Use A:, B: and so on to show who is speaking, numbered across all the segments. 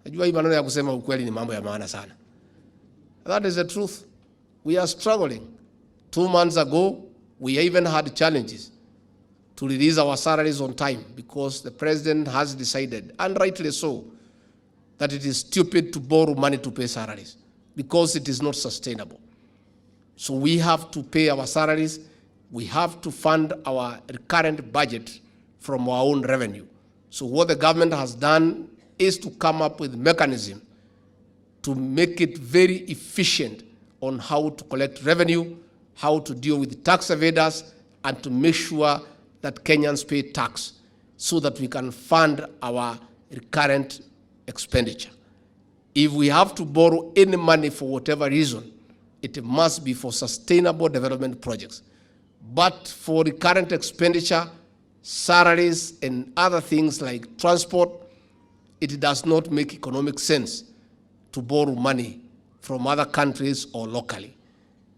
A: Najua hii maneno ya kusema ukweli ni mambo ya maana sana. That is the truth. We are struggling. 2 months ago, we even had challenges to release our salaries on time because the president has decided, and rightly so, that it is stupid to borrow money to pay salaries because it is not sustainable. So we have to pay our salaries. We have to fund our current budget from our own revenue. So what the government has done is to come up with a mechanism to make it very efficient on how to collect revenue, how to deal with tax evaders, and to make sure that Kenyans pay tax so that we can fund our recurrent expenditure. If we have to borrow any money for whatever reason, it must be for sustainable development projects. But for recurrent expenditure, salaries and other things like transport, it does not make economic sense to borrow money from other countries or locally.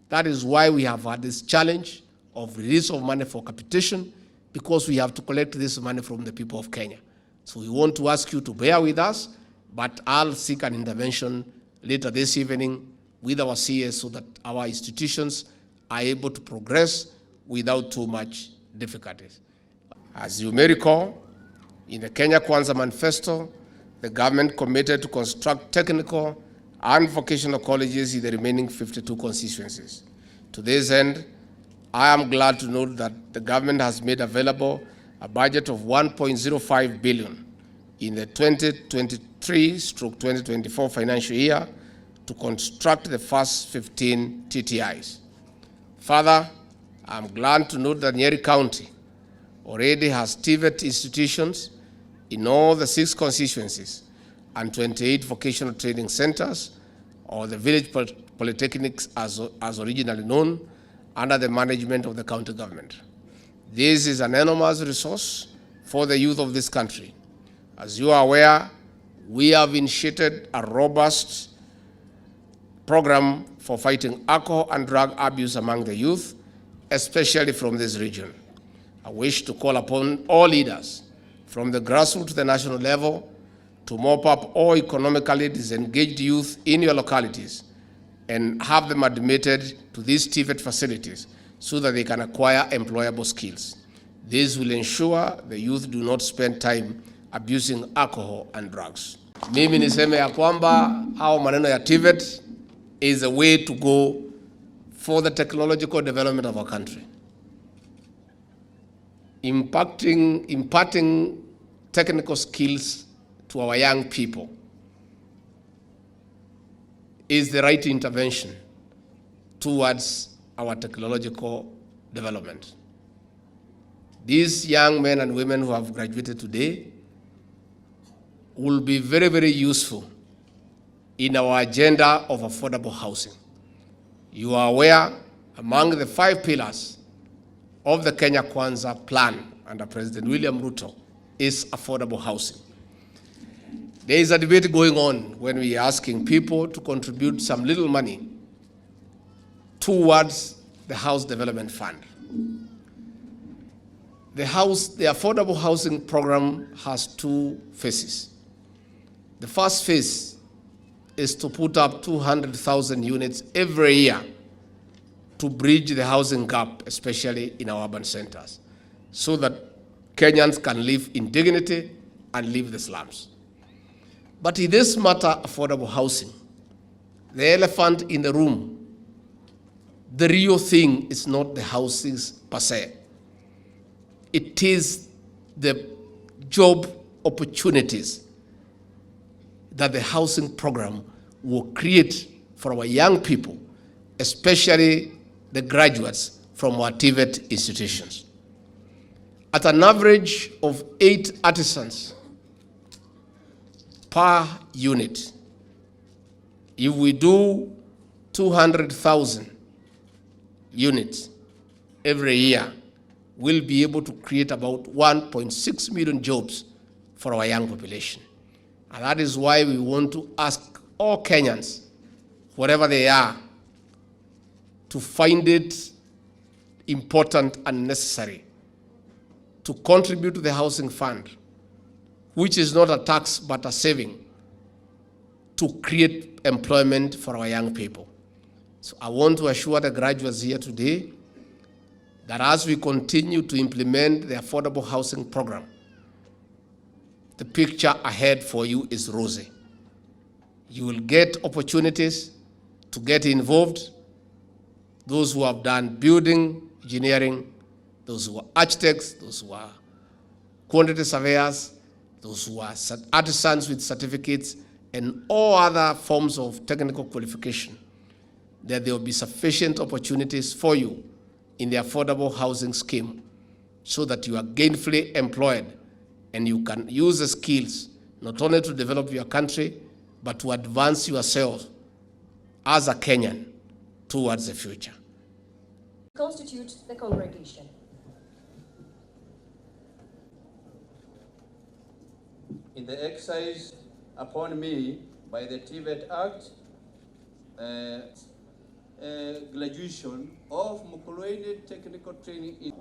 A: That is why we have had this challenge of release of money for capitation, because we have to collect this money from the people of Kenya. So we want to ask you to bear with us, but I'll seek an intervention later this evening with our CS so that our institutions are able to progress without too much difficulties. As you may recall, in the Kenya Kwanza Manifesto, the government committed to construct technical and vocational colleges in the remaining 52 constituencies. To this end, I am glad to note that the government has made available a budget of 1.05 billion in the 2023/2024 financial year to construct the first 15 TTIs. Further, I'm glad to note that Nyeri County already has TVET institutions in all the 6 constituencies and 28 vocational training centers, or the village polytechnics as originally known, under the management of the county government. This is an enormous resource for the youth of this country. As you are aware, we have initiated a robust program for fighting alcohol and drug abuse among the youth, especially from this region. I wish to call upon all leaders, from the grassroots to the national level, to mop up all economically disengaged youth in your localities and have them admitted to these TVET facilities so that they can acquire employable skills. This will ensure the youth do not spend time abusing alcohol and drugs. Mimi niseme ya kwamba au maneno ya TVET is a way to go for the technological development of our country. Imparting technical skills to our young people is the right intervention towards our technological development. These young men and women who have graduated today will be very, very useful in our agenda of affordable housing. You are aware, among the 5 pillars of the Kenya Kwanza plan under President William Ruto is affordable housing. There is a debate going on when we are asking people to contribute some little money towards the House Development Fund. The affordable housing program has 2 phases. The first phase is to put up 200,000 units every year to bridge the housing gap, especially in our urban centers, so that Kenyans can live in dignity and leave the slums. But in this matter, affordable housing, the elephant in the room, the real thing is not the houses per se. It is the job opportunities that the housing program will create for our young people, especially the graduates from our TVET institutions. At an average of 8 artisans per unit, if we do 200,000 units every year, we'll be able to create about 1.6 million jobs for our young population. And that is why we want to ask all Kenyans, wherever they are, to find it important and necessary to contribute to the housing fund, which is not a tax but a saving, to create employment for our young people. So I want to assure the graduates here today that as we continue to implement the affordable housing program, the picture ahead for you is rosy. You will get opportunities to get involved. Those who have done building, engineering, those who are architects, those who are quantity surveyors, those who are artisans with certificates, and all other forms of technical qualification, that there will be sufficient opportunities for you in the affordable housing scheme so that you are gainfully employed and you can use the skills not only to develop your country, but to advance yourself as a Kenyan towards the future.
B: Constitute the congregation.
C: In the exercise upon me by the TVET Act, graduation of Mukulweni Technical Training in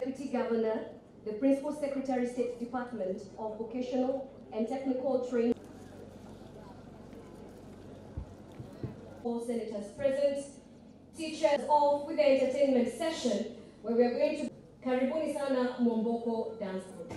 B: Deputy Governor, the Principal Secretary, State Department of Vocational and Technical Training. All senators present, teachers off with the entertainment session where we are going to Karibuni Sana Momboko Dance Group.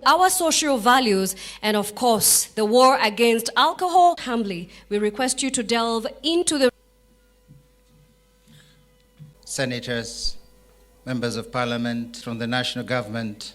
B: Our social values and, of course, the war against alcohol. Humbly, we request you to delve into the
D: senators, members of parliament from the national government,